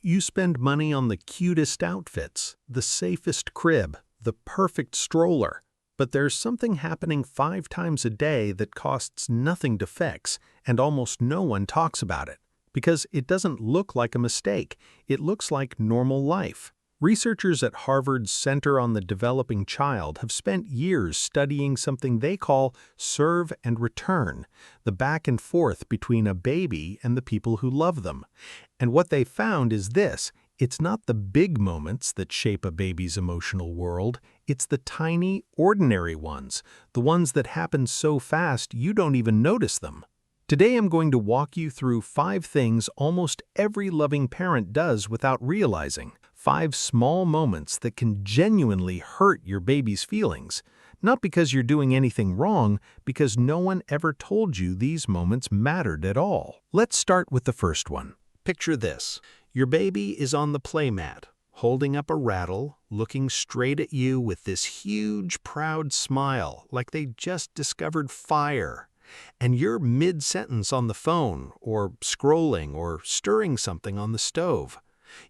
You spend money on the cutest outfits, the safest crib, the perfect stroller. But there's something happening 5 times a day that costs nothing to fix, and almost no one talks about it. Because it doesn't look like a mistake, it looks like normal life. Researchers at Harvard's Center on the Developing Child have spent years studying something they call serve and return, the back and forth between a baby and the people who love them. And what they found is this: it's not the big moments that shape a baby's emotional world, it's the tiny, ordinary ones, the ones that happen so fast you don't even notice them. Today I'm going to walk you through 5 things almost every loving parent does without realizing. 5 small moments that can genuinely hurt your baby's feelings. Not because you're doing anything wrong, because no one ever told you these moments mattered at all. Let's start with the first one. Picture this. Your baby is on the playmat, holding up a rattle, looking straight at you with this huge, proud smile, like they just discovered fire. And you're mid-sentence on the phone, or scrolling, or stirring something on the stove.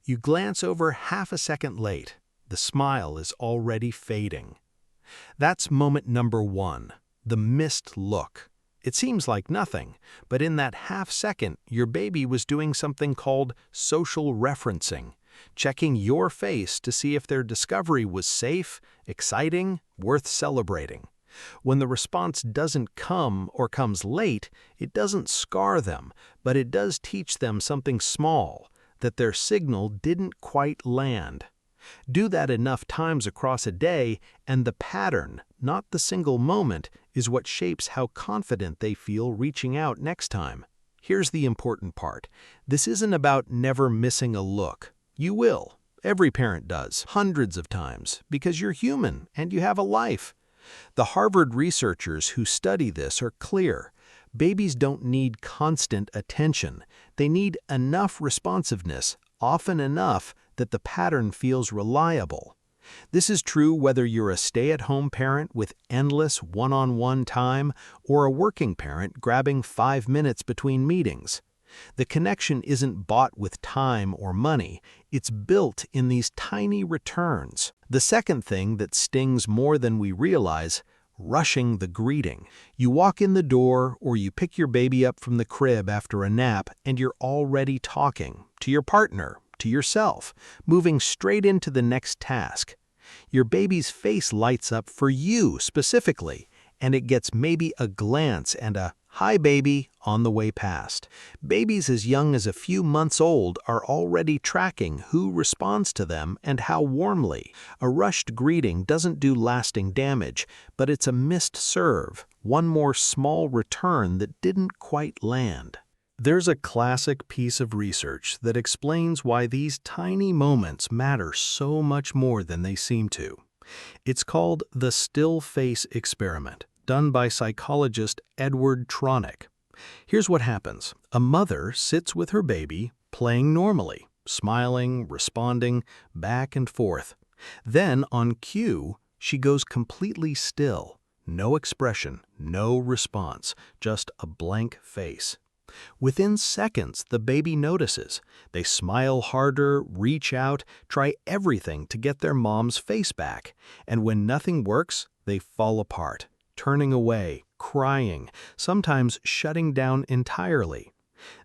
You glance over half a second late. The smile is already fading. That's moment number 1, the missed look. It seems like nothing, but in that half second, your baby was doing something called social referencing, checking your face to see if their discovery was safe, exciting, worth celebrating. When the response doesn't come or comes late, it doesn't scar them, but it does teach them something small, that their signal didn't quite land. Do that enough times across a day, and the pattern, not the single moment, is what shapes how confident they feel reaching out next time. Here's the important part. This isn't about never missing a look. You will. Every parent does, hundreds of times, because you're human and you have a life. The Harvard researchers who study this are clear. Babies don't need constant attention. They need enough responsiveness, often enough that the pattern feels reliable. This is true whether you're a stay-at-home parent with endless one-on-one time or a working parent grabbing 5 minutes between meetings. The connection isn't bought with time or money, it's built in these tiny returns. The second thing that stings more than we realize: rushing the greeting. You walk in the door or you pick your baby up from the crib after a nap and you're already talking to your partner, to yourself, moving straight into the next task. Your baby's face lights up for you specifically, and it gets maybe a glance and a "Hi, baby" on the way past. Babies as young as a few months old are already tracking who responds to them and how warmly. A rushed greeting doesn't do lasting damage, but it's a missed serve, one more small return that didn't quite land. There's a classic piece of research that explains why these tiny moments matter so much more than they seem to. It's called the still face experiment, done by psychologist Edward Tronick. Here's what happens. A mother sits with her baby, playing normally, smiling, responding, back and forth. Then, on cue, she goes completely still. No expression, no response, just a blank face. Within seconds, the baby notices. They smile harder, reach out, try everything to get their mom's face back. And when nothing works, they fall apart, turning away, crying, sometimes shutting down entirely.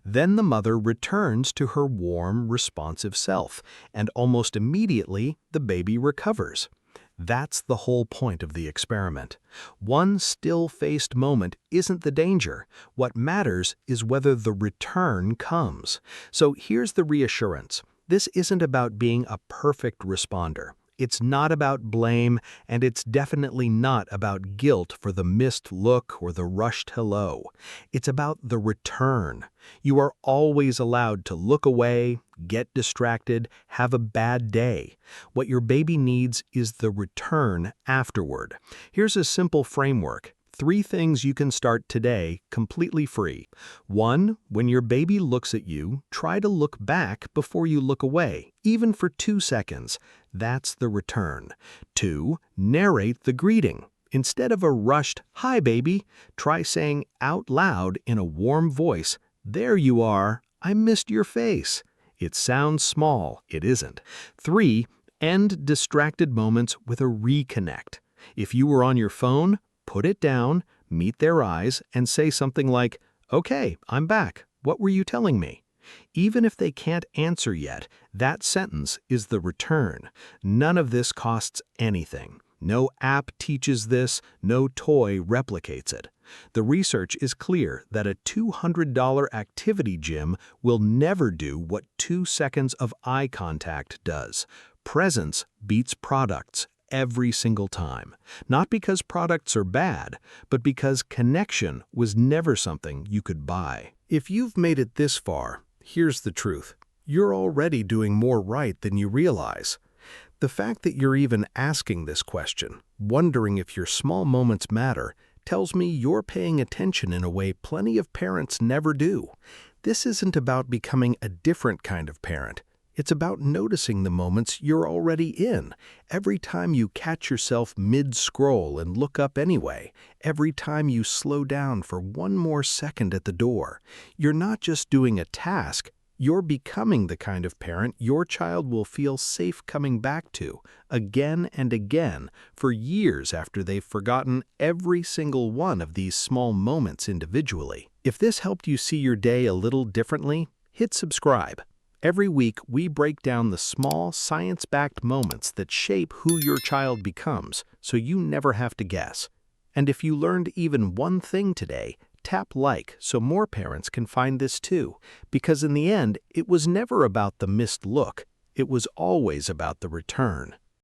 Then the mother returns to her warm, responsive self, and almost immediately the baby recovers. That's the whole point of the experiment. One still-faced moment isn't the danger. What matters is whether the return comes. So here's the reassurance. This isn't about being a perfect responder. It's not about blame, and it's definitely not about guilt for the missed look or the rushed hello. It's about the return. You are always allowed to look away, get distracted, have a bad day. What your baby needs is the return afterward. Here's a simple framework. 3 things you can start today completely free. 1. When your baby looks at you, try to look back before you look away, even for 2 seconds. That's the return. 2. Narrate the greeting. Instead of a rushed "Hi, baby," try saying out loud in a warm voice, "There you are, I missed your face." It sounds small, it isn't. 3. End distracted moments with a reconnect. If you were on your phone, put it down, meet their eyes, and say something like, "Okay, I'm back. What were you telling me?" Even if they can't answer yet, that sentence is the return. None of this costs anything. No app teaches this, no toy replicates it. The research is clear that a $200 activity gym will never do what 2 seconds of eye contact does. Presence beats products every single time. Not because products are bad, but because connection was never something you could buy. If you've made it this far, here's the truth. You're already doing more right than you realize. The fact that you're even asking this question, wondering if your small moments matter, tells me you're paying attention in a way plenty of parents never do. This isn't about becoming a different kind of parent. It's about noticing the moments you're already in. Every time you catch yourself mid-scroll and look up anyway, every time you slow down for one more second at the door, you're not just doing a task, you're becoming the kind of parent your child will feel safe coming back to, again and again, for years after they've forgotten every single one of these small moments individually. If this helped you see your day a little differently, hit subscribe. Every week, we break down the small, science-backed moments that shape who your child becomes, so you never have to guess. And if you learned even one thing today, tap like so more parents can find this too, because in the end, it was never about the missed look. It was always about the return.